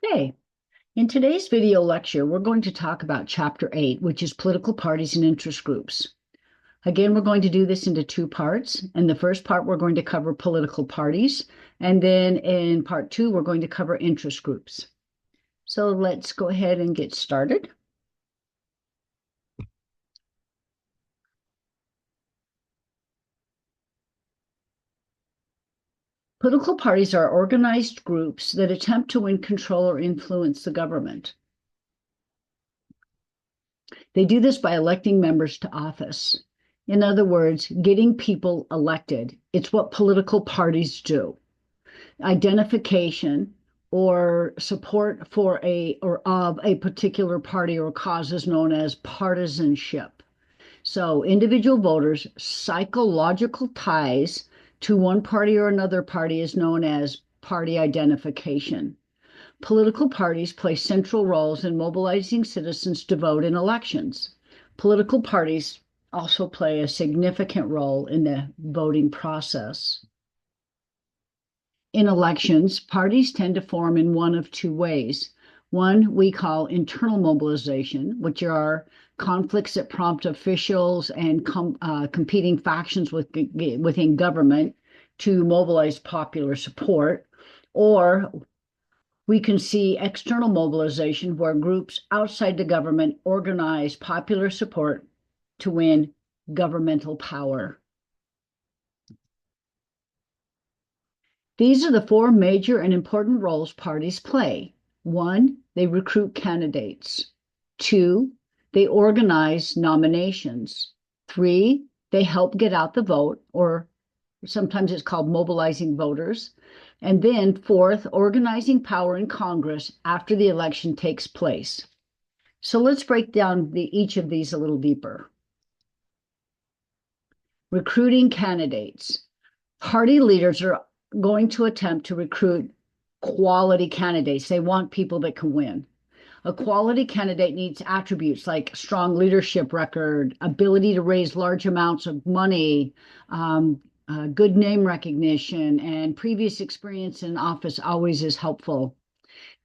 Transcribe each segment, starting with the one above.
Okay, in today's video lecture, we're going to talk about Chapter 8, which is political parties and interest groups. Again, we're going to do this into two parts. In the first part, we're going to cover political parties, and then in part two, we're going to cover interest groups. So let's go ahead and get started. Political parties are organized groups that attempt to win control or influence the government. They do this by electing members to office. In other words, getting people elected. It's what political parties do. Identification or support for or of a particular party or cause is known as partisanship. So individual voters' psychological ties to one party or another party is known as party identification. Political parties play central roles in mobilizing citizens to vote in elections. Political parties also play a significant role in the voting process. In elections, parties tend to form in one of two ways. One we call internal mobilization, which are conflicts that prompt officials and competing factions within government to mobilize popular support. Or we can see external mobilization, where groups outside the government organize popular support to win governmental power. These are the four major and important roles parties play. One, they recruit candidates. Two, they organize nominations. Three, they help get out the vote, or sometimes it's called mobilizing voters. And then fourth, organizing power in Congress after the election takes place. So let's break down each of these a little deeper. Recruiting candidates. Party leaders are going to attempt to recruit quality candidates. They want people that can win. A quality candidate needs attributes like strong leadership record, ability to raise large amounts of money, good name recognition, and previous experience in office always is helpful.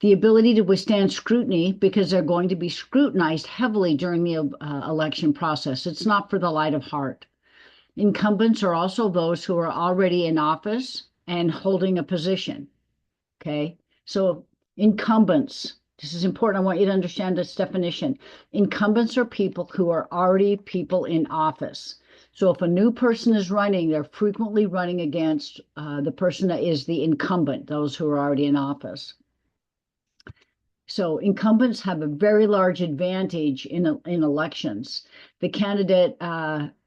The ability to withstand scrutiny, because they're going to be scrutinized heavily during the election process. It's not for the light of heart. Incumbents are also those who are already in office and holding a position. Okay, so incumbents, this is important. I want you to understand this definition. Incumbents are people who are already people in office. So if a new person is running, they're frequently running against the person that is the incumbent, those who are already in office. So incumbents have a very large advantage in elections. The candidate,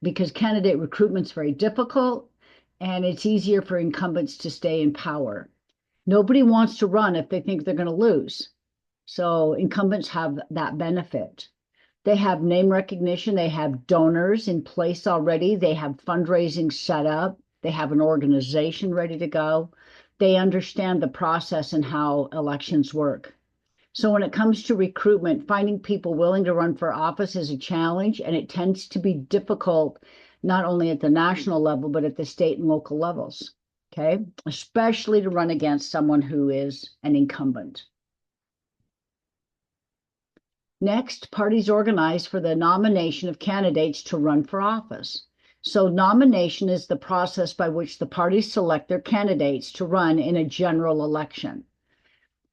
because candidate recruitment is very difficult, and it's easier for incumbents to stay in power. Nobody wants to run if they think they're going to lose. So incumbents have that benefit. They have name recognition. They have donors in place already. They have fundraising set up. They have an organization ready to go. They understand the process and how elections work. So when it comes to recruitment, finding people willing to run for office is a challenge, and it tends to be difficult not only at the national level, but at the state and local levels. Okay, especially to run against someone who is an incumbent. Next, parties organize for the nomination of candidates to run for office. So nomination is the process by which the parties select their candidates to run in a general election.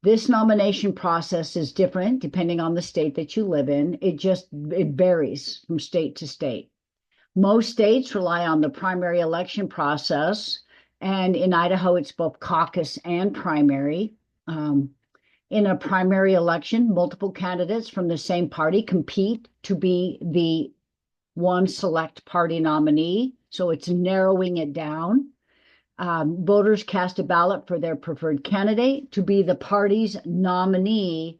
This nomination process is different depending on the state that you live in. It varies from state to state. Most states rely on the primary election process, and in Idaho, it's both caucus and primary. In a primary election, multiple candidates from the same party compete to be the one select party nominee. So it's narrowing it down. Voters cast a ballot for their preferred candidate to be the party's nominee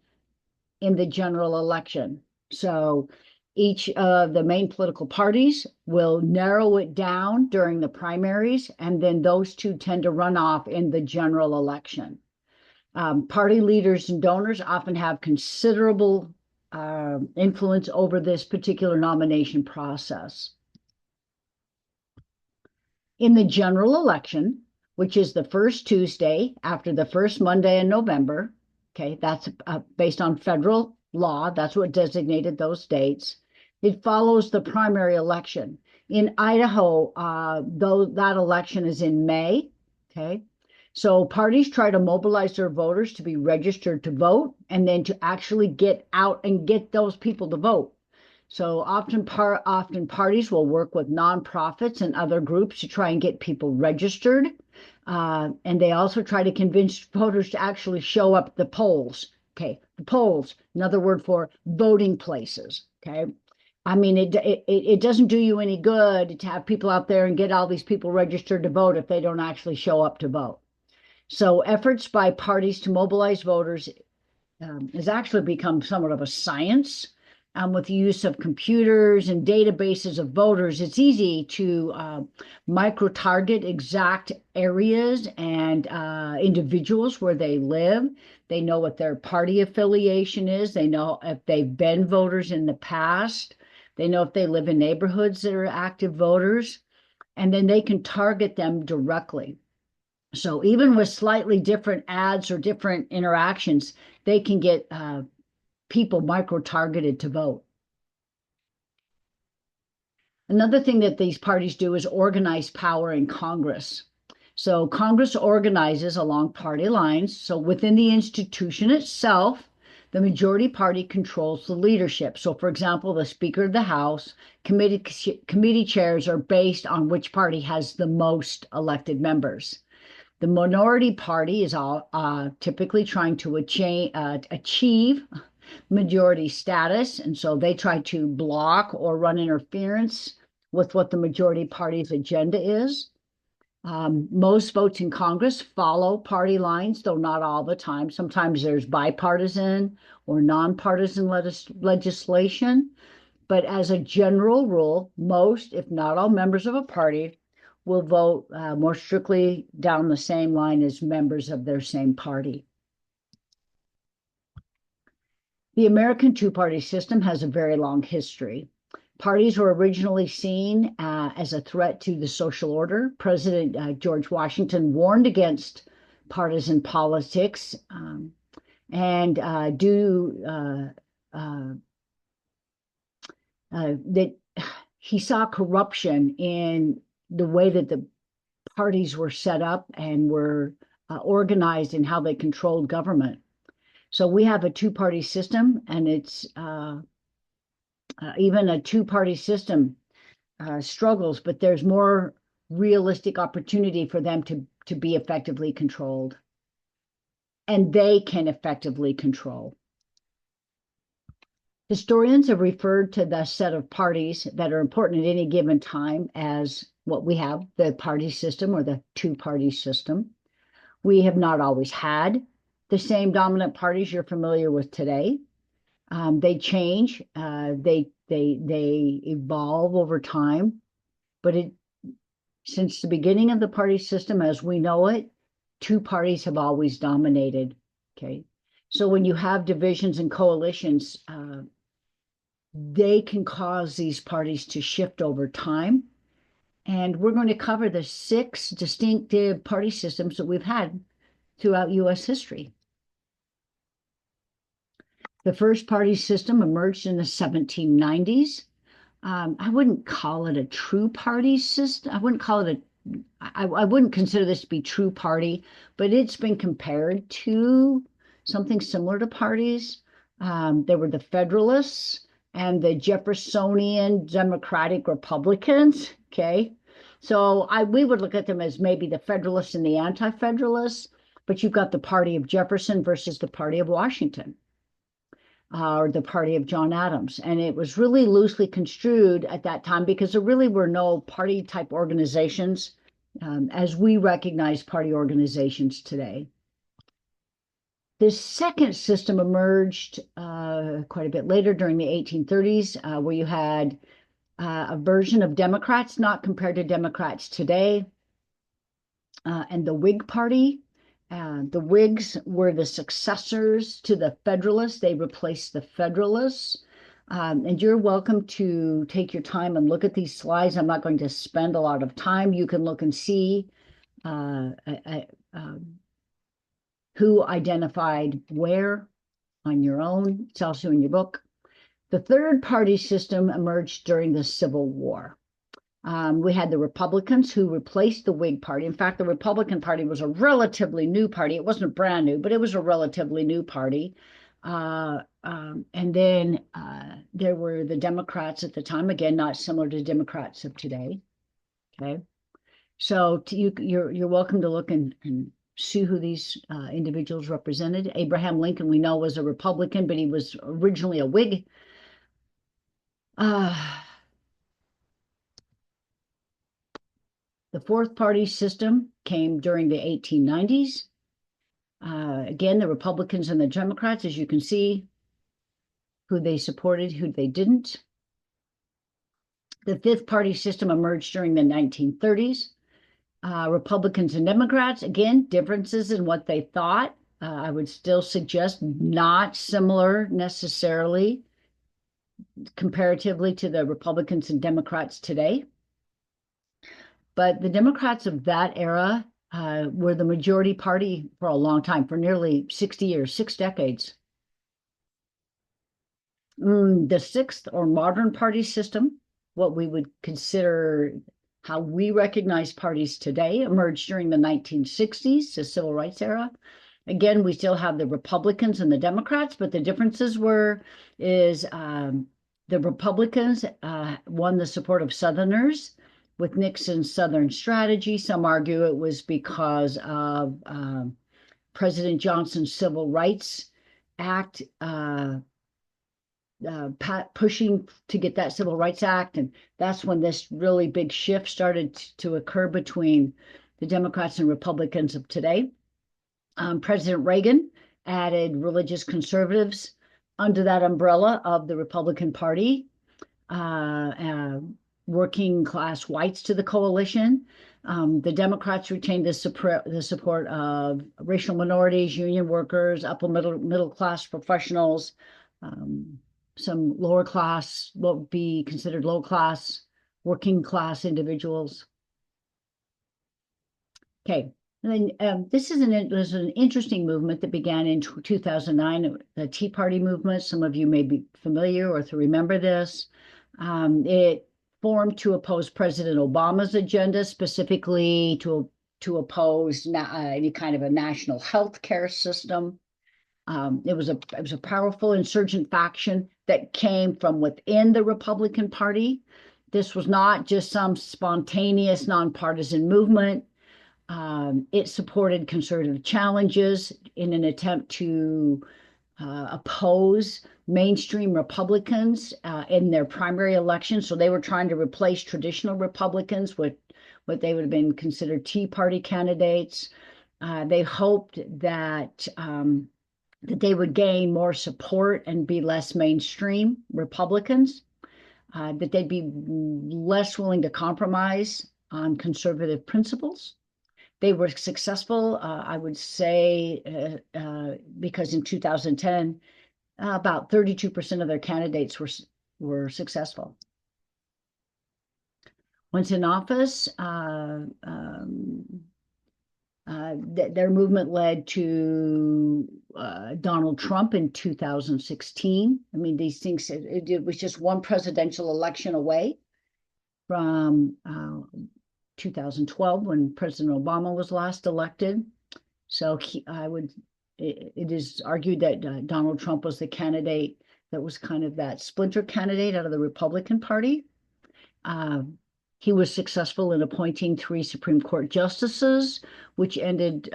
in the general election. So each of the main political parties will narrow it down during the primaries, and then those two tend to run off in the general election. Party leaders and donors often have considerable influence over this particular nomination process. In the general election, which is the first Tuesday after the first Monday in November, Okay, that's based on federal law. That's what designated those dates. It follows the primary election. In Idaho, though that election is in May. Okay, so parties try to mobilize their voters to be registered to vote and then to actually get out and get those people to vote. So often parties will work with nonprofits and other groups to try and get people registered. And they also try to convince voters to actually show up at the polls. Okay, the polls, another word for voting places. Okay, I mean, it doesn't do you any good to have people out there and get all these people registered to vote if they don't actually show up to vote. So efforts by parties to mobilize voters has actually become somewhat of a science. With the use of computers and databases of voters, it's easy to micro-target exact areas and individuals where they live. They know what their party affiliation is. They know if they've been voters in the past. They know if they live in neighborhoods that are active voters. And then they can target them directly. So even with slightly different ads or different interactions, they can get people micro-targeted to vote. Another thing that these parties do is organize power in Congress. So Congress organizes along party lines. So within the institution itself, the majority party controls the leadership. So for example, the Speaker of the House, committee chairs are based on which party has the most elected members. The minority party is typically trying to achieve majority status, and so they try to block or run interference with what the majority party's agenda is. Most votes in Congress follow party lines, though not all the time. Sometimes there's bipartisan or nonpartisan legislation. But as a general rule, most, if not all, members of a party will vote more strictly down the same line as members of their same party. The American two-party system has a very long history. Parties were originally seen as a threat to the social order. President George Washington warned against partisan politics and that he saw corruption in the way that the parties were set up and were organized and how they controlled government. So we have a two-party system, and it's even a two-party system struggles, but there's more realistic opportunity for them to be effectively controlled, and they can effectively control. Historians have referred to the set of parties that are important at any given time as what we have, the party system or the two-party system. We have not always had the same dominant parties you're familiar with today. They change, they evolve over time, but since the beginning of the party system as we know it, two parties have always dominated. Okay, so when you have divisions and coalitions, they can cause these parties to shift over time. And we're going to cover the 6 distinctive party systems that we've had throughout U.S. history. The first party system emerged in the 1790s. I wouldn't call it a true party system. I wouldn't consider this to be true party, but it's been compared to something similar to parties. There were the Federalists and the Jeffersonian Democratic Republicans. Okay, so we would look at them as maybe the Federalists and the Anti-Federalists, but you've got the party of Jefferson versus the party of Washington. Or the party of John Adams. And it was really loosely construed at that time because there really were no party type organizations as we recognize party organizations today. This second system emerged quite a bit later during the 1830s, where you had a version of Democrats, not compared to Democrats today, and the Whig Party. The Whigs were the successors to the Federalists. They replaced the Federalists. And you're welcome to take your time and look at these slides. I'm not going to spend a lot of time. You can look and see who identified where on your own. It's also in your book. The third party system emerged during the Civil War. We had the Republicans who replaced the Whig Party. In fact, the Republican Party was a relatively new party. It wasn't brand new, but it was a relatively new party. And then there were the Democrats at the time, again, not similar to Democrats of today. Okay. So you're welcome to look and see who these individuals represented. Abraham Lincoln, we know, was a Republican, but he was originally a Whig. The fourth party system came during the 1890s. Again, the Republicans and the Democrats, as you can see, who they supported, who they didn't. The fifth party system emerged during the 1930s. Republicans and Democrats, again, differences in what they thought. I would still suggest not similar necessarily comparatively to the Republicans and Democrats today. But the Democrats of that era were the majority party for a long time, for nearly 60 years, 6 decades. The sixth or modern party system, what we would consider how we recognize parties today, emerged during the 1960s, the civil rights era. Again, we still have the Republicans and the Democrats, but the differences is the Republicans won the support of Southerners with Nixon's Southern strategy. Some argue it was because of President Johnson's Civil Rights Act pushing to get that Civil Rights Act. And that's when this really big shift started to occur between the Democrats and Republicans of today. President Reagan added religious conservatives under that umbrella of the Republican Party, working class whites to the coalition. The Democrats retained the support of racial minorities, union workers, upper middle class professionals, some lower class, what would be considered low class, working class individuals. Okay. And then this is an interesting movement that began in 2009, the Tea Party movement. Some of you may be familiar or to remember this. It formed to oppose President Obama's agenda, specifically to oppose any kind of a national health care system. It was a powerful insurgent faction that came from within the Republican Party. This was not just some spontaneous, nonpartisan movement. It supported conservative challenges in an attempt to oppose mainstream Republicans in their primary election. So they were trying to replace traditional Republicans with what they would have been considered Tea Party candidates. They hoped that they would gain more support and be less mainstream Republicans, that they'd be less willing to compromise on conservative principles. They were successful, I would say, because in 2010, about 32% of their candidates were successful. Once in office, their movement led to Donald Trump in 2016. I mean, these things, it was just one presidential election away from 2012 when President Obama was last elected. So it is argued that Donald Trump was the candidate that was kind of that splinter candidate out of the Republican Party. He was successful in appointing 3 Supreme Court justices, which ended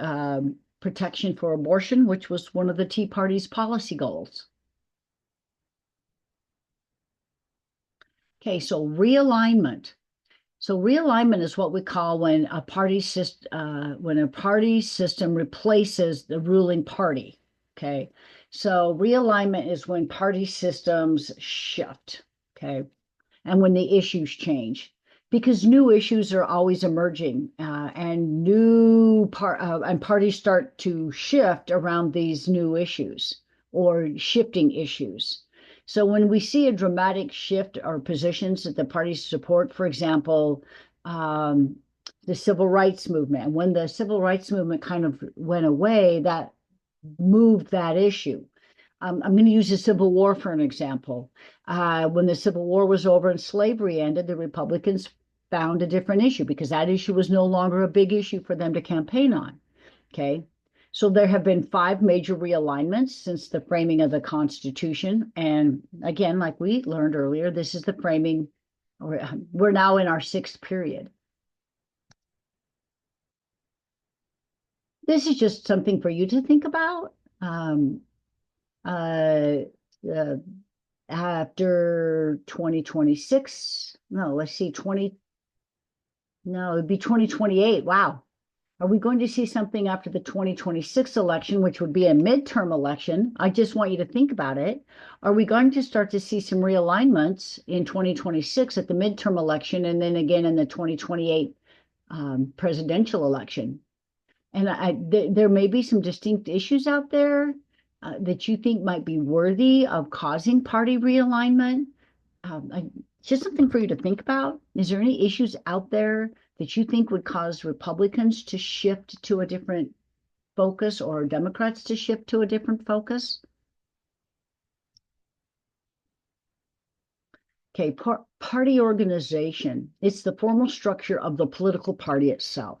protection for abortion, which was one of the Tea Party's policy goals. Okay, so realignment. So realignment is what we call when a party system replaces the ruling party. Okay, so realignment is when party systems shift. Okay, and when the issues change, because new issues are always emerging, and parties start to shift around these new issues or shifting issues. So when we see a dramatic shift or positions that the parties support, for example, the civil rights movement, and when the civil rights movement kind of went away, that moved that issue. I'm going to use the Civil War for an example. When the Civil War was over and slavery ended, the Republicans found a different issue because that issue was no longer a big issue for them to campaign on. Okay. So there have been 5 major realignments since the framing of the Constitution. And again, like we learned earlier, this is the framing, or we're now in our 6th period. This is just something for you to think about. Uh, uh, After 2026, no, let's see, no, it'd be 2028. Wow. Are we going to see something after the 2026 election, which would be a midterm election? I just want you to think about it. Are we going to start to see some realignments in 2026 at the midterm election and then again in the 2028 presidential election? And there may be some distinct issues out there that you think might be worthy of causing party realignment. Just something for you to think about. Is there any issues out there that you think would cause Republicans to shift to a different focus or Democrats to shift to a different focus? Okay, party organization. It's the formal structure of the political party itself.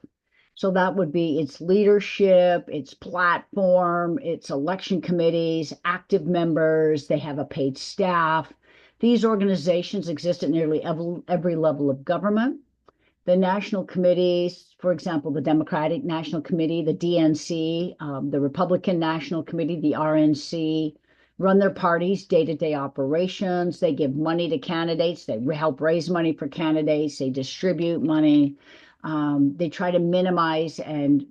So that would be its leadership, its platform, its election committees, active members. They have a paid staff. These organizations exist at nearly every level of government. The national committees, for example, the Democratic National Committee, the DNC, the Republican National Committee, the RNC, run their parties' day-to-day operations. They give money to candidates. They help raise money for candidates. They distribute money. They try to minimize and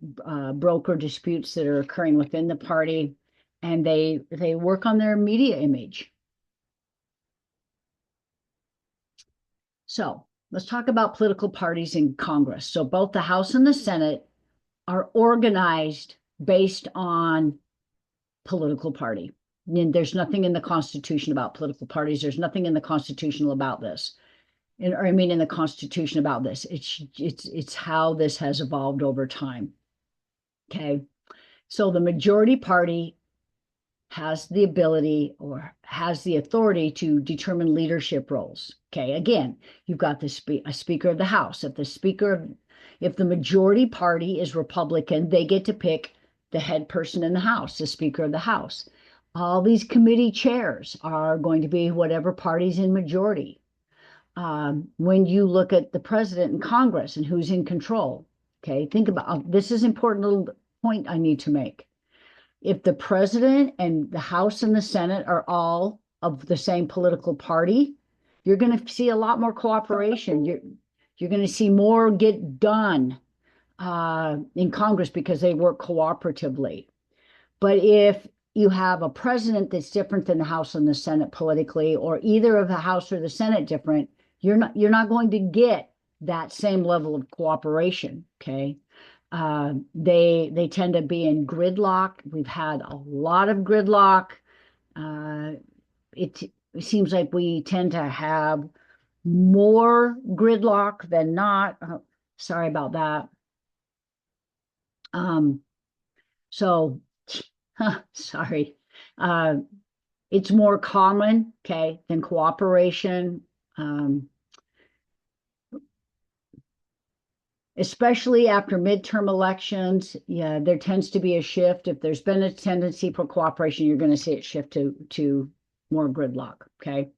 broker disputes that are occurring within the party, and they work on their media image. So let's talk about political parties in Congress. So both the House and the Senate are organized based on political party. And there's nothing in the Constitution about political parties. There's nothing in the Constitution about this. In the Constitution about this. It's how this has evolved over time. Okay. So the majority party has the ability or has the authority to determine leadership roles. Okay, again, you've got a Speaker of the House. If the majority party is Republican, they get to pick the head person in the House, the Speaker of the House. All these committee chairs are going to be whatever party's in majority. When you look at the president and Congress and who's in control, okay, think about this is an important little point I need to make. If the president and the House and the Senate are all of the same political party, you're going to see a lot more cooperation. You're going to see more get done in Congress because they work cooperatively. But if you have a president that's different than the House and the Senate politically, or either of the House or the Senate different, you're not going to get that same level of cooperation. Okay. They tend to be in gridlock. We've had a lot of gridlock. It seems like we tend to have more gridlock than not. Sorry about that. So sorry. It's more common, okay, than cooperation. Especially after midterm elections, yeah, there tends to be a shift. If there's been a tendency for cooperation, you're going to see it shift to more gridlock. Okay.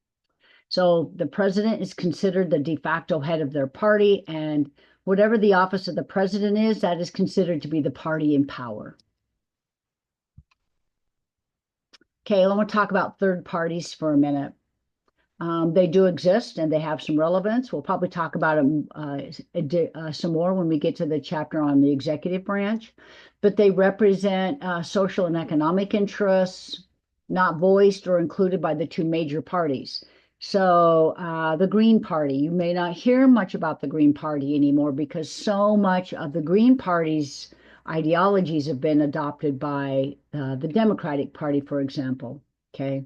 So the president is considered the de facto head of their party, and whatever the office of the president is, that is considered to be the party in power. Okay, I want to talk about third parties for a minute. They do exist and they have some relevance. We'll probably talk about them some more when we get to the chapter on the executive branch, but they represent social and economic interests not voiced or included by the 2 major parties. So the Green Party, you may not hear much about the Green Party anymore because so much of the Green Party's ideologies have been adopted by the Democratic Party, for example. Okay.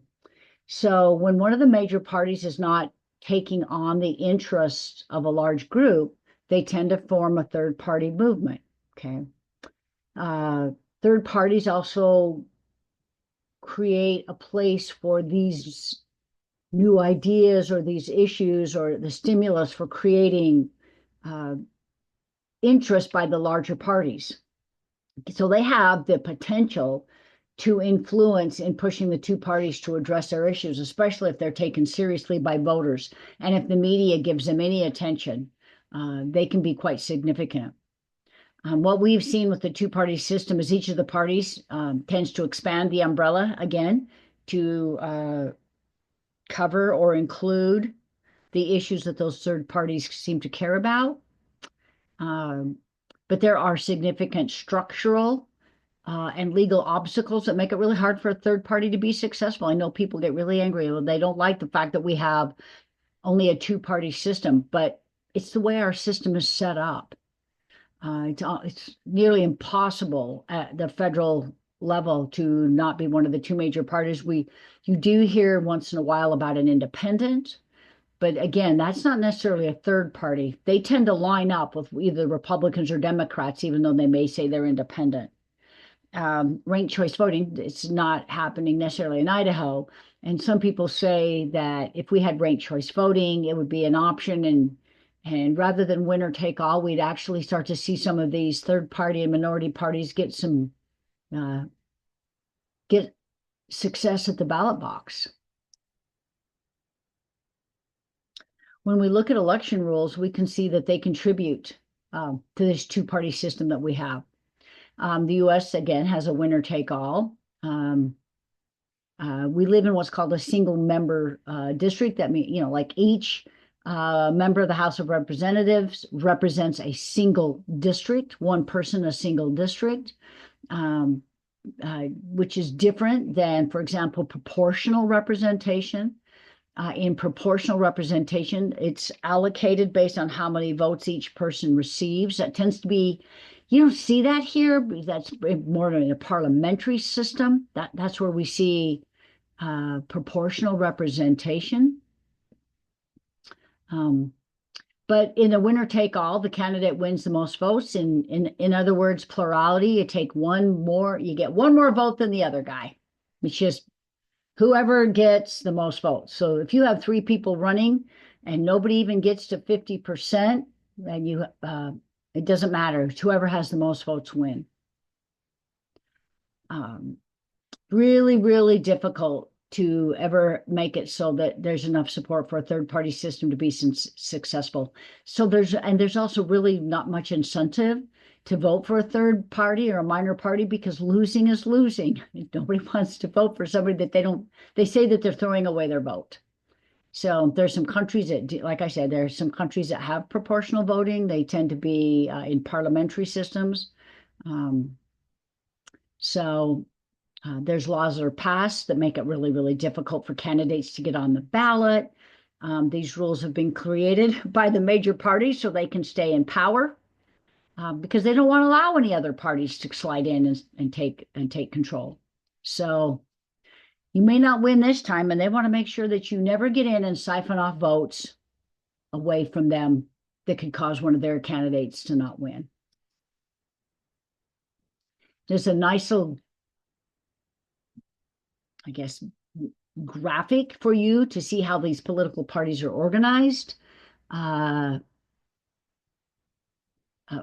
So when one of the major parties is not taking on the interests of a large group, they tend to form a third party movement. Okay. Third parties also create a place for these new ideas or these issues or the stimulus for creating uh, interest by the larger parties. So they have the potential to influence in pushing the two parties to address their issues, especially if they're taken seriously by voters. And if the media gives them any attention, they can be quite significant. What we've seen with the two-party system is each of the parties tends to expand the umbrella again to cover or include the issues that those third parties seem to care about. Um, but there are significant structural and legal obstacles that make it really hard for a third party to be successful. I know people get really angry. They don't like the fact that we have only a two-party system, but it's the way our system is set up. It's nearly impossible at the federal level to not be one of the two major parties. You do hear once in a while about an independent, but again, that's not necessarily a third party. They tend to line up with either Republicans or Democrats, even though they may say they're independent. Ranked choice voting, it's not happening necessarily in Idaho. And some people say that if we had ranked choice voting, it would be an option. And rather than winner take all, we'd actually start to see some of these third party and minority parties get success at the ballot box. When we look at election rules, we can see that they contribute to this two-party system that we have. The U.S., again, has a winner take all. We live in what's called a single member district. That means, like each member of the House of Representatives represents a single district, one person, a single district, which is different than, for example, proportional representation. In proportional representation, it's allocated based on how many votes each person receives. That tends to be, you don't see that here. That's more in a parliamentary system. That's where we see proportional representation. But in a winner take all, the candidate wins the most votes. In other words, plurality, you get one more vote than the other guy. It's just whoever gets the most votes. So if you have three people running and nobody even gets to 50%, then it doesn't matter. It's whoever has the most votes win. Really, really difficult to ever make it so that there's enough support for a third party system to be successful. So there's also really not much incentive to vote for a third party or a minor party because losing is losing. Nobody wants to vote for somebody that they say that they're throwing away their vote. So there's some countries that, like I said, there are some countries that have proportional voting. They tend to be in parliamentary systems. There's laws that are passed that make it really, really difficult for candidates to get on the ballot. These rules have been created by the major parties so they can stay in power. Because they don't want to allow any other parties to slide in and take control. So you may not win this time, and they want to make sure that you never get in and siphon off votes away from them that could cause one of their candidates to not win. There's a nice little, I guess, graphic for you to see how these political parties are organized.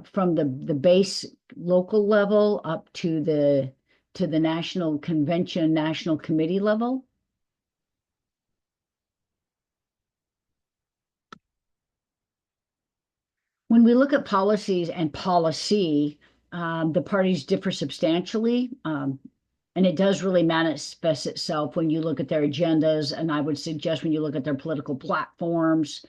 From the base local level up to the national convention, national committee level. When we look at policies and policy, the parties differ substantially, and it does really manifest itself when you look at their agendas, and I would suggest when you look at their political platforms,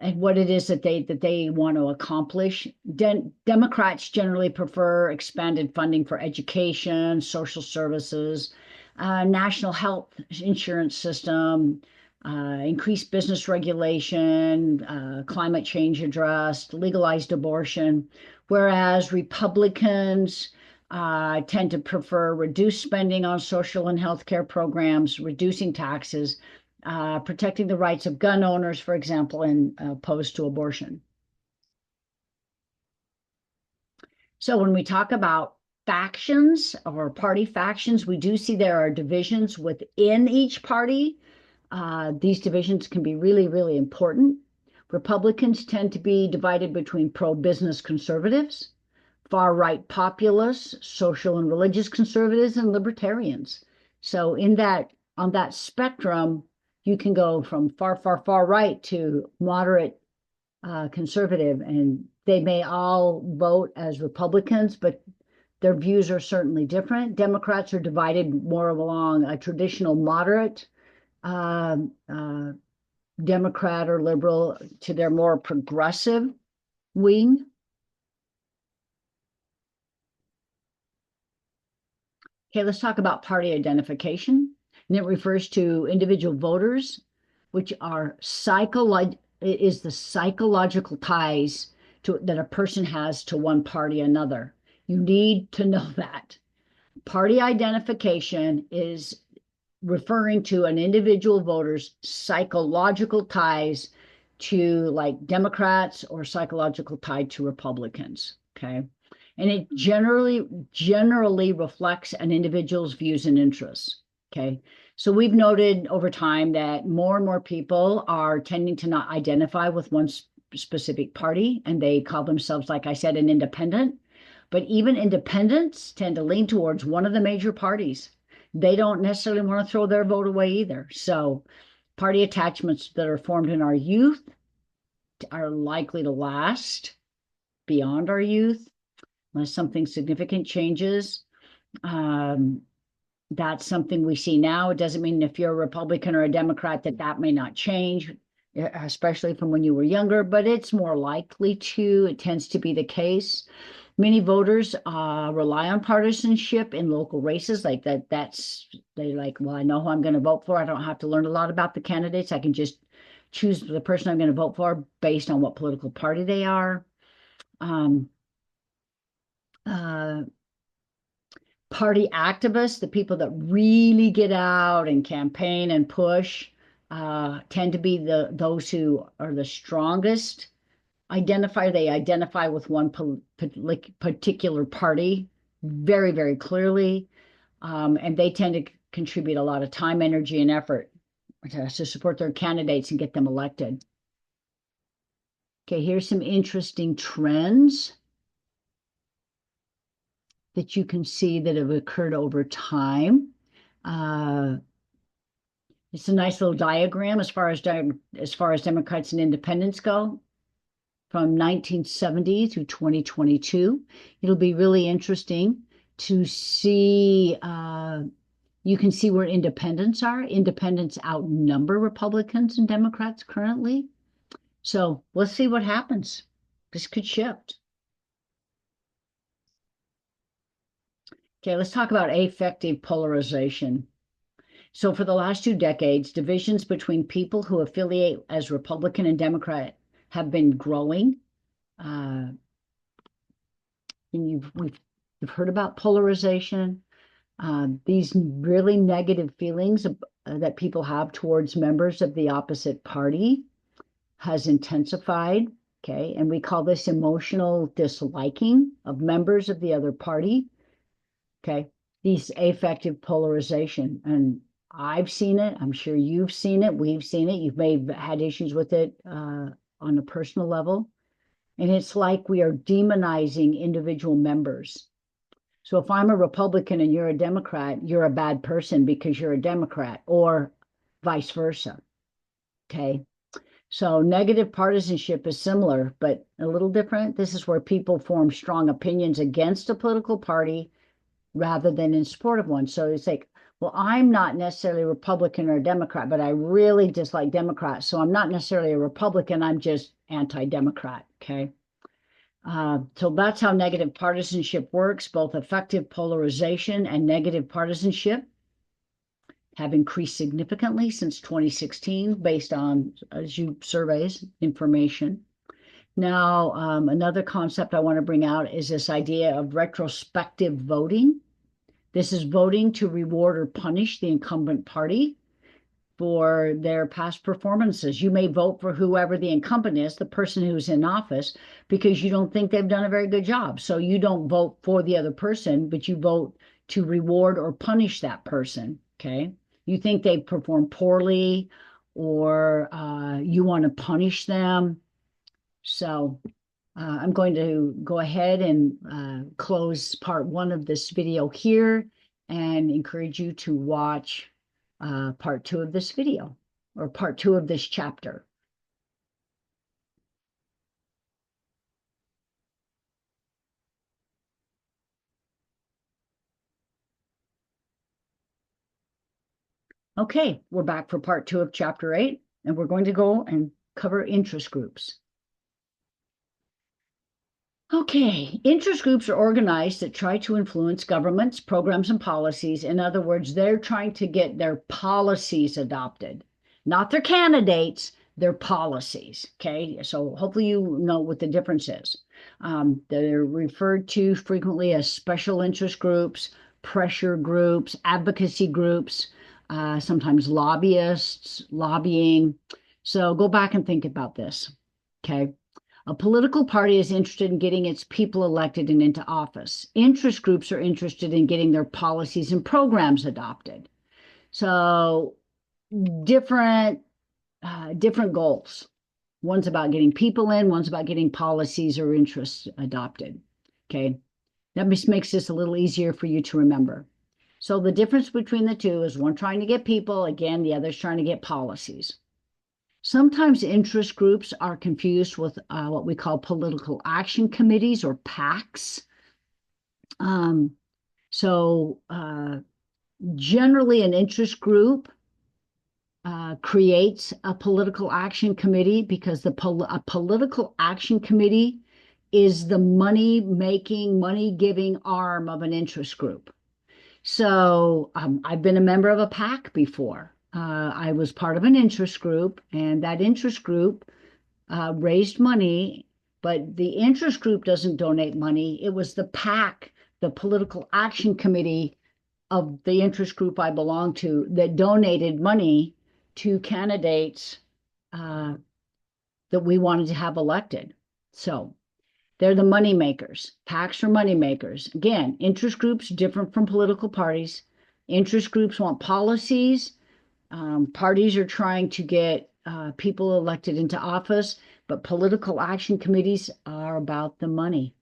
and what it is that they want to accomplish. Democrats generally prefer expanded funding for education, social services, national health insurance system, increased business regulation, climate change addressed, legalized abortion, whereas Republicans tend to prefer reduced spending on social and healthcare programs, reducing taxes, protecting the rights of gun owners, for example, and opposed to abortion. So when we talk about factions or party factions, we do see there are divisions within each party. These divisions can be really, really important. Republicans tend to be divided between pro-business conservatives, far-right populists, social and religious conservatives, and libertarians. So on that spectrum, you can go from far, far, far right to moderate conservative, and they may all vote as Republicans, but their views are certainly different. Democrats are divided more along a traditional moderate uh, uh, Democrat or liberal to their more progressive wing. Okay, let's talk about party identification. And it refers to individual voters, which are is the psychological ties that a person has to one party or another. You need to know that. Party identification is referring to an individual voter's psychological ties to like Democrats or psychological tie to Republicans. Okay. And it generally reflects an individual's views and interests. Okay. So we've noted over time that more and more people are tending to not identify with one specific party, and they call themselves, like I said, an independent. But even independents tend to lean towards one of the major parties. They don't necessarily want to throw their vote away either. So party attachments that are formed in our youth are likely to last beyond our youth unless something significant changes. Um, that's something we see now. It doesn't mean if you're a Republican or a Democrat that may not change, especially from when you were younger, but it's more likely to. It tends to be the case. Many voters rely on partisanship in local races like that. They like, well, I know who I'm going to vote for. I don't have to learn a lot about the candidates. I can just choose the person I'm going to vote for based on what political party they are. Um, uh, Party activists, the people that really get out and campaign and push, tend to be those who are the strongest they identify with one particular party very, very clearly. And they tend to contribute a lot of time, energy, and effort to support their candidates and get them elected. Okay, here's some interesting trends that you can see that have occurred over time. It's a nice little diagram as far as Democrats and independents go from 1970 through 2022. It'll be really interesting to see. You can see where independents are. Independents outnumber Republicans and Democrats currently. So let's see what happens. This could shift. Okay, let's talk about affective polarization. So for the last 2 decades, divisions between people who affiliate as Republican and Democrat have been growing. And you've heard about polarization. These really negative feelings that people have towards members of the opposite party has intensified. Okay, and we call this emotional disliking of members of the other party. Okay, these affective polarization, and I've seen it. I'm sure you've seen it. We've seen it. You've may have had issues with it on a personal level. And it's like we are demonizing individual members. So if I'm a Republican and you're a Democrat, you're a bad person because you're a Democrat, or vice versa. Okay. So negative partisanship is similar, but a little different. This is where people form strong opinions against a political party rather than in support of one. So it's like, well, I'm not necessarily a Republican or a Democrat, but I really dislike Democrats. So I'm not necessarily a Republican. I'm just anti-Democrat. Okay. So that's how negative partisanship works. Both effective polarization and negative partisanship have increased significantly since 2016 based on surveys information. Now, another concept I want to bring out is this idea of retrospective voting. This is voting to reward or punish the incumbent party for their past performances. You may vote for whoever the incumbent is, the person who's in office, because you don't think they've done a very good job. So you don't vote for the other person, but you vote to reward or punish that person. Okay. You think they performed poorly, or you want to punish them. So I'm going to go ahead and close part 1 of this video here and encourage you to watch part 2 of this video, or part 2 of this chapter. Okay, we're back for part 2 of chapter 8, and we're going to go and cover interest groups. Okay, interest groups are organized that try to influence governments, programs, and policies. In other words, they're trying to get their policies adopted, not their candidates, their policies. Okay, so hopefully you know what the difference is. They're referred to frequently as special interest groups, pressure groups, advocacy groups, sometimes lobbyists, lobbying. So go back and think about this. Okay. A political party is interested in getting its people elected and into office. Interest groups are interested in getting their policies and programs adopted. So different goals. One's about getting people in, one's about getting policies or interests adopted. Okay, that just makes this a little easier for you to remember. So the difference between the two is one trying to get people, again, the other's trying to get policies. Sometimes interest groups are confused with what we call political action committees, or PACs. Generally, an interest group creates a political action committee, because a political action committee is the money-making, money-giving arm of an interest group. So I've been a member of a PAC before. I was part of an interest group, and that interest group raised money, but the interest group doesn't donate money. It was the PAC, the Political Action Committee of the interest group I belonged to, that donated money to candidates that we wanted to have elected. So they're the money makers. PACs are money makers. Again, interest groups different from political parties. Interest groups want policies. Parties are trying to get people elected into office, but political action committees are about the money.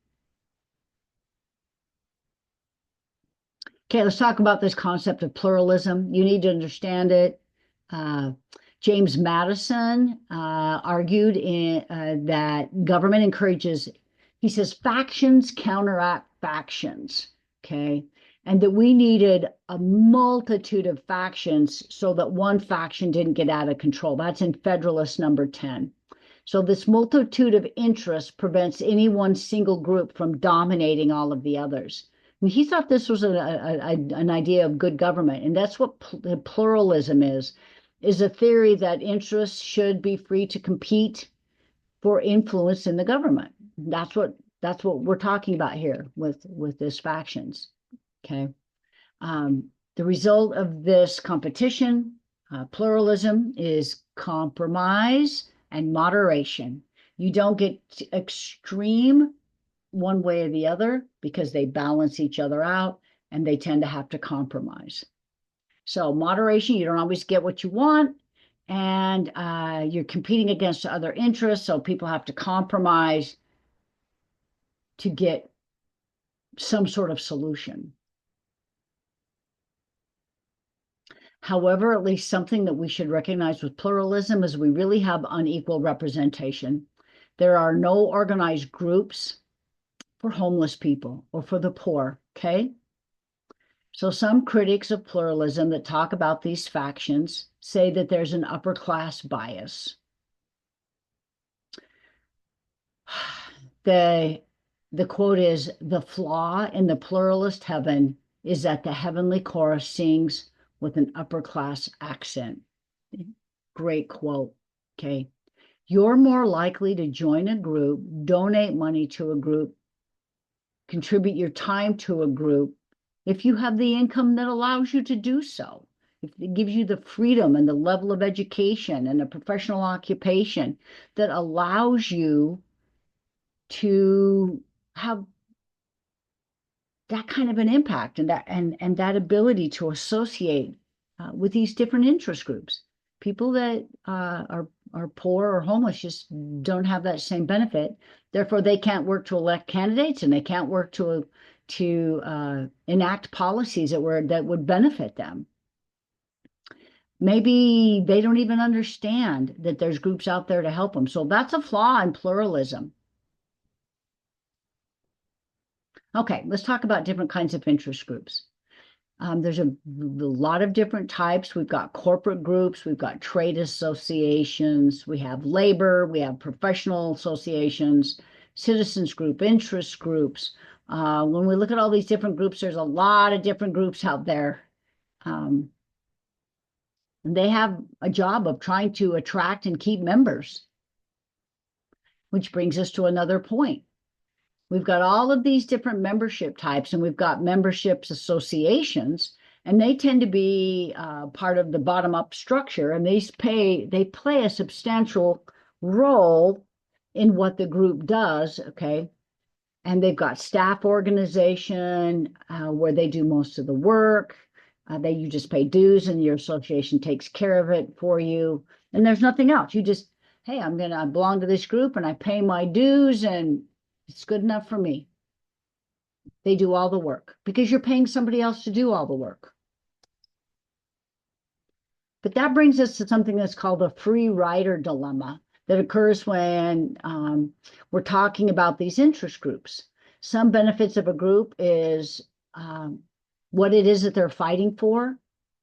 Okay, let's talk about this concept of pluralism. You need to understand it. James Madison argued that government encourages, he says, factions counteract factions, okay? And that we needed a multitude of factions so that one faction didn't get out of control. That's in Federalist number 10. So this multitude of interests prevents any one single group from dominating all of the others. And he thought this was an idea of good government, and that's what pluralism is a theory that interests should be free to compete for influence in the government. That's what we're talking about here with this factions. Okay. The result of this competition, pluralism, is compromise and moderation. You don't get extreme one way or the other, because they balance each other out, and they tend to have to compromise. So moderation, you don't always get what you want, and you're competing against other interests, so people have to compromise to get some sort of solution. However, at least something that we should recognize with pluralism is we really have unequal representation. There are no organized groups for homeless people or for the poor, okay? So some critics of pluralism that talk about these factions say that there's an upper class bias. The quote is, "The flaw in the pluralist heaven is that the heavenly chorus sings with an upper class accent." Great quote, okay? You're more likely to join a group, donate money to a group, contribute your time to a group, if you have the income that allows you to do so. if it gives you the freedom and the level of education and a professional occupation that allows you to have that kind of an impact and that ability to associate with these different interest groups. People that are poor or homeless just don't have that same benefit. Therefore, they can't work to elect candidates, and they can't work to enact policies that would benefit them. Maybe they don't even understand that there's groups out there to help them. So that's a flaw in pluralism. Okay, let's talk about different kinds of interest groups. There's a lot of different types. We've got corporate groups, we've got trade associations, we have labor, we have professional associations, citizens group, interest groups. When we look at all these different groups, there's a lot of different groups out there. And they have a job of trying to attract and keep members, which brings us to another point. We've got all of these different membership types, and we've got memberships associations, and they tend to be part of the bottom-up structure, and they play a substantial role in what the group does, okay? And they've got staff organization where they do most of the work. You just pay dues, and your association takes care of it for you. And there's nothing else. You just, hey, I belong to this group, and I pay my dues, and it's good enough for me. They do all the work because you're paying somebody else to do all the work. But that brings us to something that's called the free rider dilemma that occurs when we're talking about these interest groups. Some benefits of a group is what it is that they're fighting for.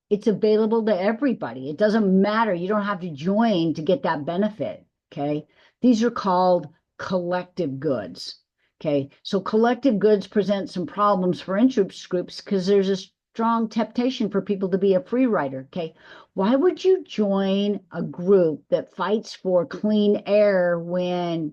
It's available to everybody. It doesn't matter. You don't have to join to get that benefit, okay? These are called collective goods. Okay, so collective goods present some problems for interest groups because there's a strong temptation for people to be a free rider. Okay, why would you join a group that fights for clean air when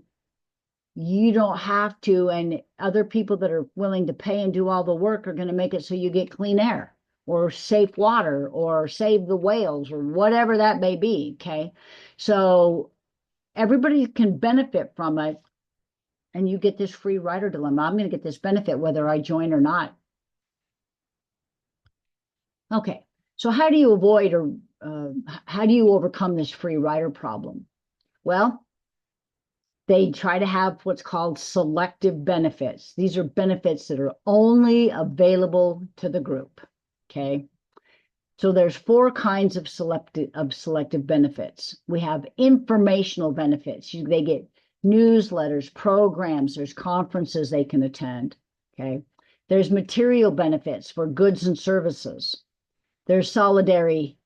you don't have to, and other people that are willing to pay and do all the work are going to make it so you get clean air or safe water or save the whales or whatever that may be? Okay, so everybody can benefit from it, and you get this free rider dilemma. I'm going to get this benefit whether I join or not. Okay, so how do you avoid or how do you overcome this free rider problem? Well, they try to have what's called selective benefits. These are benefits that are only available to the group. Okay, so there's four kinds of selective benefits. We have informational benefits. They get newsletters, programs, there's conferences they can attend, okay? There's material benefits for goods and services. There's solidarity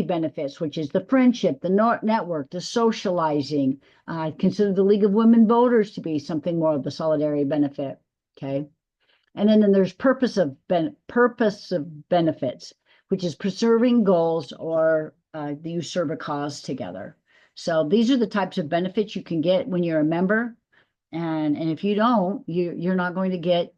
benefits, which is the friendship, the network, the socializing. I consider the League of Women Voters to be something more of the solidarity benefit, okay? And then there's purpose of benefits, which is preserving goals or you serve a cause together. So these are the types of benefits you can get when you're a member. And if you don't, you're not going to get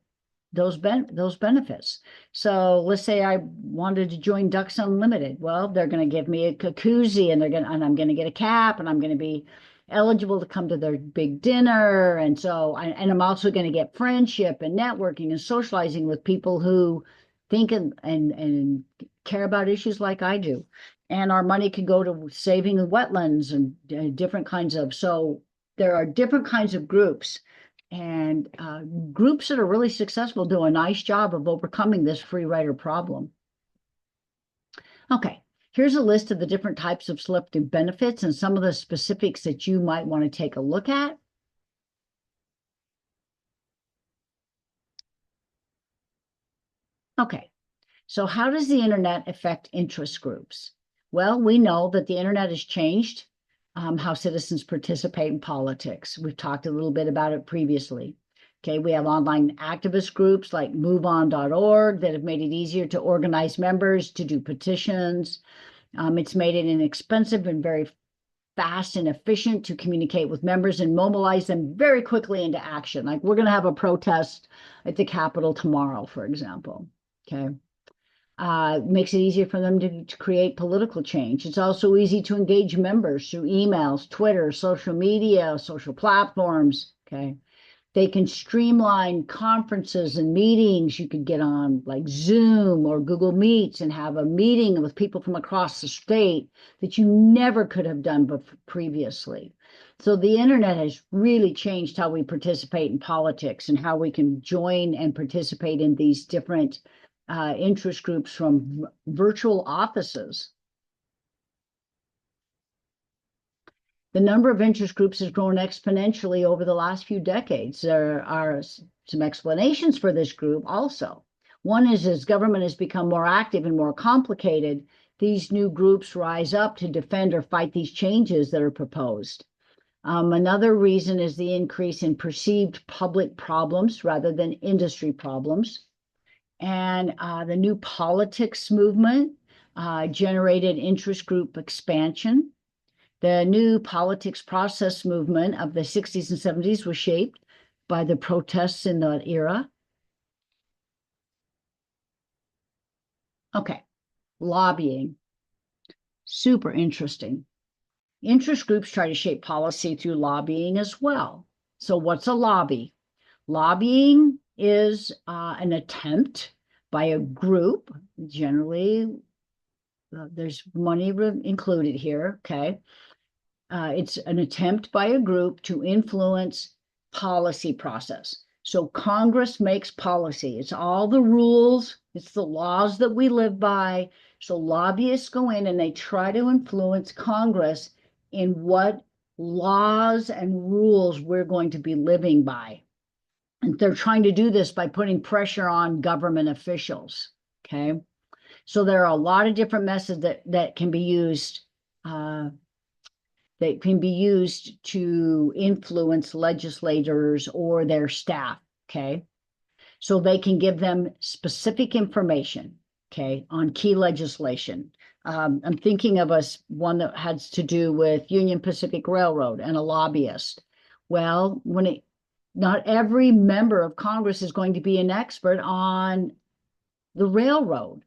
those benefits. So let's say I wanted to join Ducks Unlimited. Well, they're going to give me a koozie, and I'm going to get a cap, and I'm going to be eligible to come to their big dinner. And so I'm also going to get friendship and networking and socializing with people who think and care about issues like I do. And our money can go to saving the wetlands and different kinds of, so there are different kinds of groups, and groups that are really successful do a nice job of overcoming this free rider problem. Okay, here's a list of the different types of selective benefits and some of the specifics that you might want to take a look at. Okay, so how does the internet affect interest groups? Well, we know that the internet has changed how citizens participate in politics. We've talked a little bit about it previously. Okay, we have online activist groups like moveon.org that have made it easier to organize members, to do petitions. It's made it inexpensive and very fast and efficient to communicate with members and mobilize them very quickly into action. Like we're going to have a protest at the Capitol tomorrow, for example. Okay. Makes it easier for them to create political change. It's also easy to engage members through emails, Twitter, social media, social platforms. Okay. They can streamline conferences and meetings. You could get on like Zoom or Google Meets and have a meeting with people from across the state that you never could have done previously. So the internet has really changed how we participate in politics and how we can join and participate in these different interest groups from virtual offices. The number of interest groups has grown exponentially over the last few decades. There are some explanations for this group also. One is as government has become more active and more complicated, these new groups rise up to defend or fight these changes that are proposed. Another reason is the increase in perceived public problems rather than industry problems. And the new politics movement generated interest group expansion. The new politics process movement of the 60s and 70s was shaped by the protests in that era. Okay, lobbying, super interesting. Interest groups try to shape policy through lobbying as well. So what's a lobby? Lobbying is an attempt by a group, generally there's money included here, okay? It's an attempt by a group to influence policy process. So Congress makes policy. It's all the rules, it's the laws that we live by. So lobbyists go in and they try to influence Congress in what laws and rules we're going to be living by. And they're trying to do this by putting pressure on government officials. Okay. So there are a lot of different methods that can be used to influence legislators or their staff. Okay. So they can give them specific information, okay, on key legislation. I'm thinking of one that has to do with Union Pacific Railroad and a lobbyist. Well, not every member of Congress is going to be an expert on the railroad.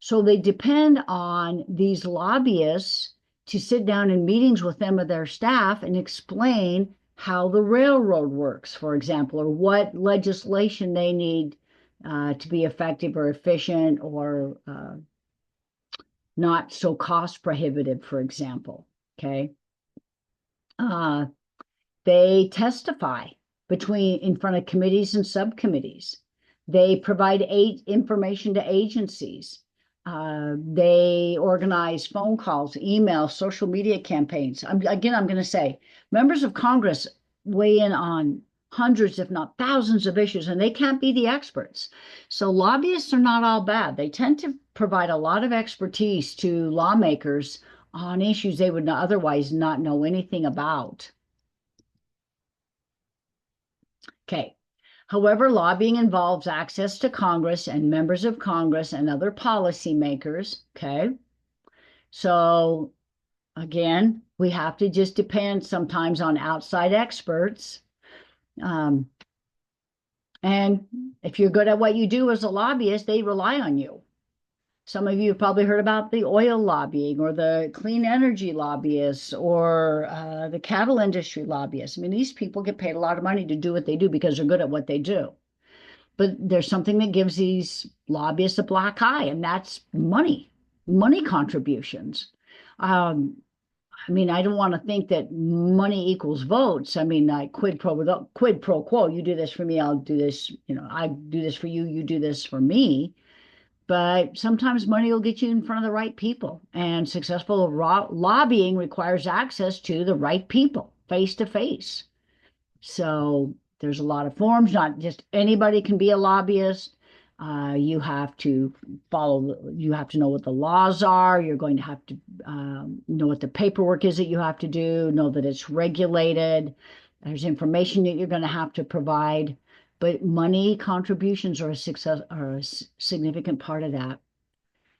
So they depend on these lobbyists to sit down in meetings with them or their staff and explain how the railroad works, for example, or what legislation they need to be effective or efficient or not so cost prohibitive, for example. Okay. They testify in front of committees and subcommittees. They provide information to agencies. They organize phone calls, emails, social media campaigns. I'm going to say members of Congress weigh in on hundreds, if not thousands of issues, and they can't be the experts. So lobbyists are not all bad. They tend to provide a lot of expertise to lawmakers on issues they would otherwise not know anything about. Okay. However, lobbying involves access to Congress and members of Congress and other policymakers. Okay. So again, we have to just depend sometimes on outside experts. And if you're good at what you do as a lobbyist, they rely on you. Some of you have probably heard about the oil lobbying or the clean energy lobbyists or the cattle industry lobbyists. I mean, these people get paid a lot of money to do what they do because they're good at what they do. But there's something that gives these lobbyists a black eye, and that's money contributions. I mean, I don't want to think that money equals votes. I mean, like quid pro quo. You do this for me, I'll do this. I do this for you, you do this for me. But sometimes money will get you in front of the right people, and successful lobbying requires access to the right people face to face. So there's a lot of forms. Not just anybody can be a lobbyist. You have to you have to know what the laws are. You're going to have to know what the paperwork is that you have to do, know that it's regulated. There's information that you're going to have to provide. But money contributions are a significant part of that.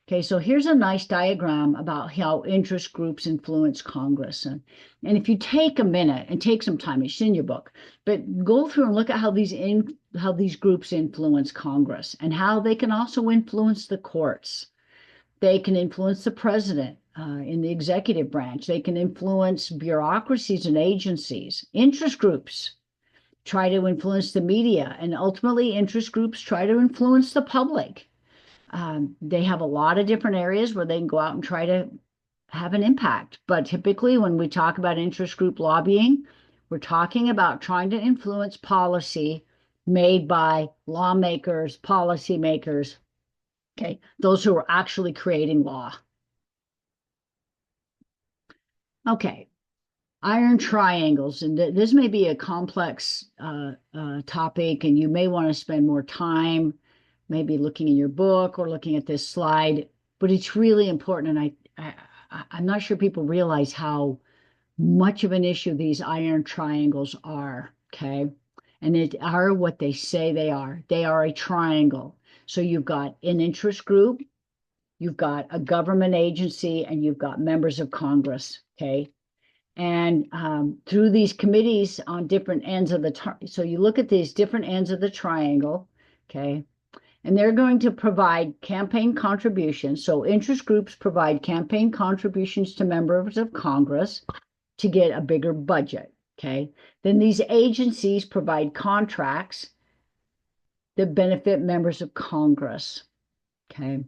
Okay, so here's a nice diagram about how interest groups influence Congress. And if you take a minute and take some time, it's in your book, but go through and look at how these groups influence Congress and how they can also influence the courts. They can influence the president in the executive branch. They can influence bureaucracies and agencies. Interest groups try to influence the media, and ultimately, interest groups try to influence the public. They have a lot of different areas where they can go out and try to have an impact. But typically, when we talk about interest group lobbying, we're talking about trying to influence policy made by lawmakers, policymakers, okay, those who are actually creating law. Okay, iron triangles, and this may be a complex topic, and you may want to spend more time maybe looking in your book or looking at this slide, but it's really important, and I'm not sure people realize how much of an issue these iron triangles are, okay? And it are what they say they are. They are a triangle. So you've got an interest group, you've got a government agency, and you've got members of Congress, okay? And through these committees on different ends of so you look at these different ends of the triangle, okay? And they're going to provide campaign contributions. So interest groups provide campaign contributions to members of Congress to get a bigger budget, okay? Then these agencies provide contracts that benefit members of Congress, okay?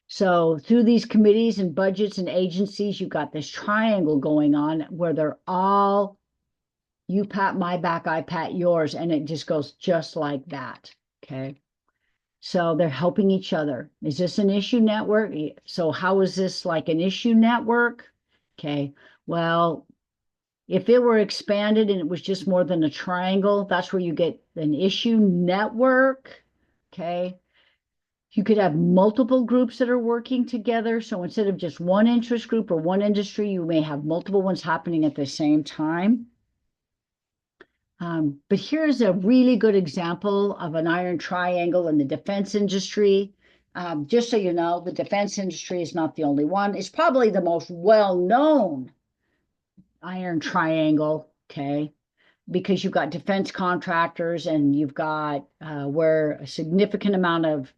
So through these committees and budgets and agencies, you've got this triangle going on where they're all, you pat my back, I pat yours, and it just goes just like that, okay? So they're helping each other. Is this an issue network? So how is this like an issue network? Okay, well, if it were expanded and it was just more than a triangle, that's where you get an issue network, okay? You could have multiple groups that are working together. So instead of just one interest group or one industry, you may have multiple ones happening at the same time. But here's a really good example of an iron triangle in the defense industry. Just so you know, the defense industry is not the only one. It's probably the most well-known iron triangle, okay? Because you've got defense contractors and you've got where a significant amount of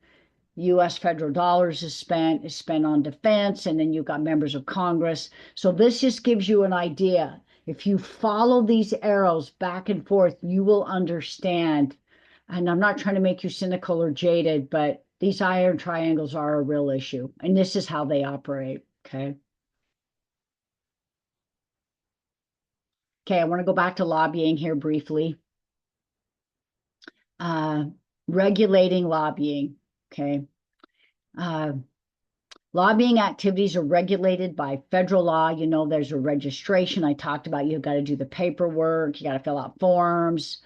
U.S. federal dollars is spent on defense, and then you've got members of Congress. So this just gives you an idea. If you follow these arrows back and forth, you will understand. And I'm not trying to make you cynical or jaded, but these iron triangles are a real issue, and this is how they operate, okay? Okay, I want to go back to lobbying here briefly. Regulating lobbying, okay? Lobbying activities are regulated by federal law. You know, there's a registration. I talked about you've got to do the paperwork, you got to fill out forms.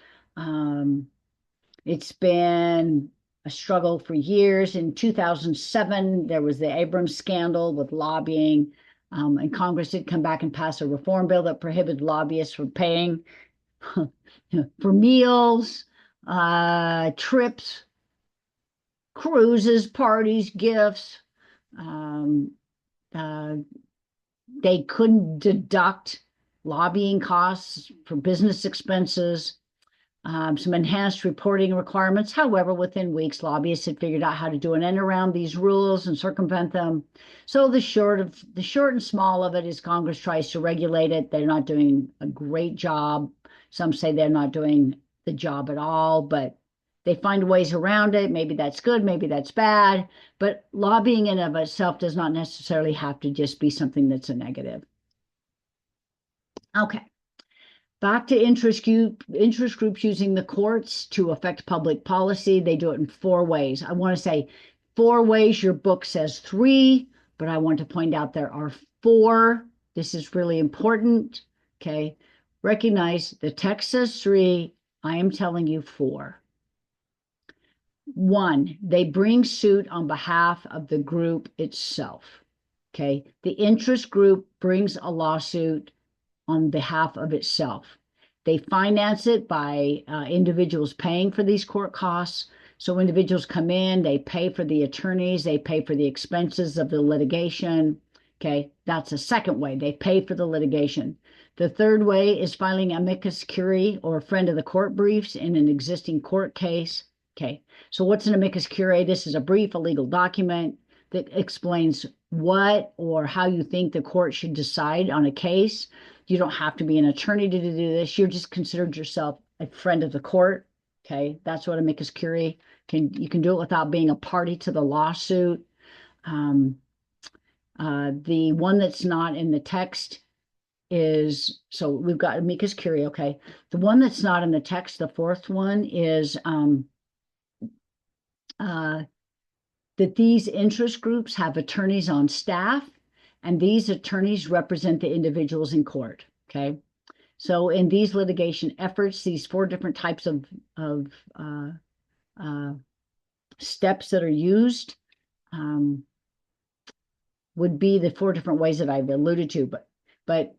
It's been a struggle for years. In 2007, there was the Abrams scandal with lobbying, and Congress did come back and pass a reform bill that prohibited lobbyists from paying for meals, trips, cruises, parties, gifts. They couldn't deduct lobbying costs for business expenses. Some enhanced reporting requirements. However, within weeks, lobbyists had figured out how to do an end around these rules and circumvent them. So the short and small of it is Congress tries to regulate it. They're not doing a great job. Some say they're not doing the job at all, but they find ways around it. Maybe that's good, maybe that's bad. But lobbying in and of itself does not necessarily have to just be something that's a negative. Okay. Back to interest groups using the courts to affect public policy. They do it in 4 ways. I want to say 4 ways. Your book says 3, but I want to point out there are 4. This is really important. Okay. Recognize the text says 3. I am telling you 4. 1, they bring suit on behalf of the group itself. Okay. The interest group brings a lawsuit on behalf of itself. They finance it by individuals paying for these court costs. So individuals come in, they pay for the attorneys, they pay for the expenses of the litigation. Okay, that's the second way. They pay for the litigation. The third way is filing amicus curiae or friend of the court briefs in an existing court case. Okay, so what's an amicus curiae? This is a brief, a legal document that explains what or how you think the court should decide on a case. You don't have to be an attorney to do this. You're just considered yourself a friend of the court. Okay, that's what amicus curiae can. You can do it without being a party to the lawsuit. Um, the one that's not in the text is, so we've got amicus curiae. Okay, the one that's not in the text, the fourth one is that these interest groups have attorneys on staff, and these attorneys represent the individuals in court. Okay, so in these litigation efforts, these four different types of uh, steps that are used would be the four different ways that I've alluded to. But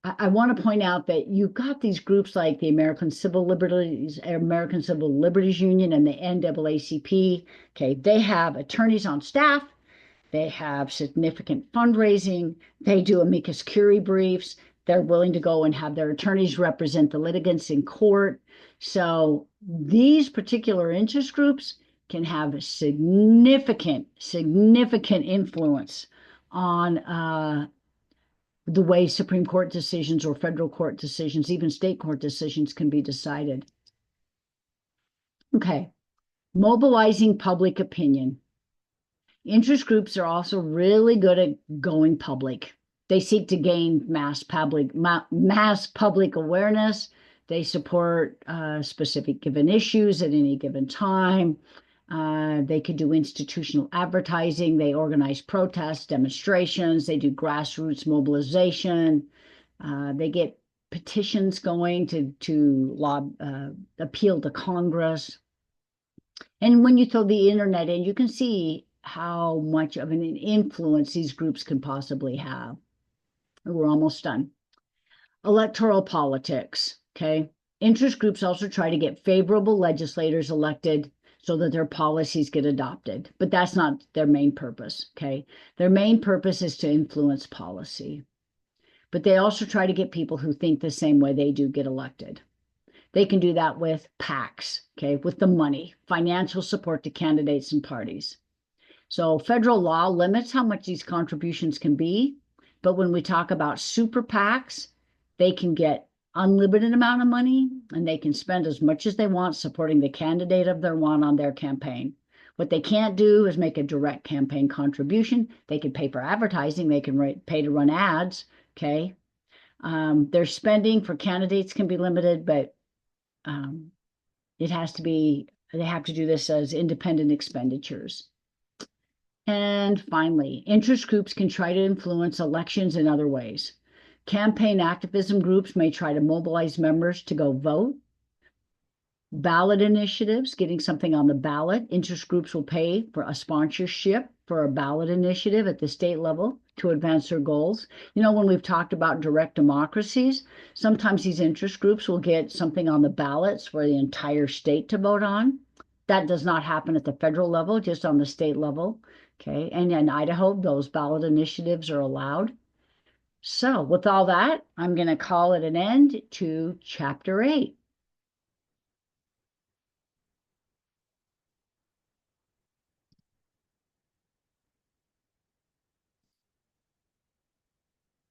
I want to point out that you've got these groups like the American Civil Liberties Union and the NAACP. Okay, they have attorneys on staff. They have significant fundraising. They do amicus curiae briefs. They're willing to go and have their attorneys represent the litigants in court. So these particular interest groups can have significant influence on the way Supreme Court decisions or federal court decisions, even state court decisions, can be decided. Okay, mobilizing public opinion. Interest groups are also really good at going public. They seek to gain mass public awareness. They support specific given issues at any given time. They could do institutional advertising. They organize protests, demonstrations. They do grassroots mobilization. They get petitions going to appeal to Congress. And when you throw the internet in, you can see how much of an influence these groups can possibly have. We're almost done. Electoral politics. Okay. Interest groups also try to get favorable legislators elected so that their policies get adopted, but that's not their main purpose. Okay. Their main purpose is to influence policy, but they also try to get people who think the same way they do get elected. They can do that with PACs, okay, with the money, financial support to candidates and parties. So federal law limits how much these contributions can be, but when we talk about super PACs, they can get unlimited amount of money and they can spend as much as they want supporting the candidate of their want on their campaign. What they can't do is make a direct campaign contribution. They can pay for advertising. They can pay to run ads, okay? Their spending for candidates can be limited, but it has to be, they have to do this as independent expenditures. And finally, interest groups can try to influence elections in other ways. Campaign activism groups may try to mobilize members to go vote. Ballot initiatives, getting something on the ballot. Interest groups will pay for a sponsorship for a ballot initiative at the state level to advance their goals. You know, when we've talked about direct democracies, sometimes these interest groups will get something on the ballots for the entire state to vote on. That does not happen at the federal level, just on the state level. Okay, and in Idaho, those ballot initiatives are allowed. So with all that, I'm going to call it an end to Chapter 8.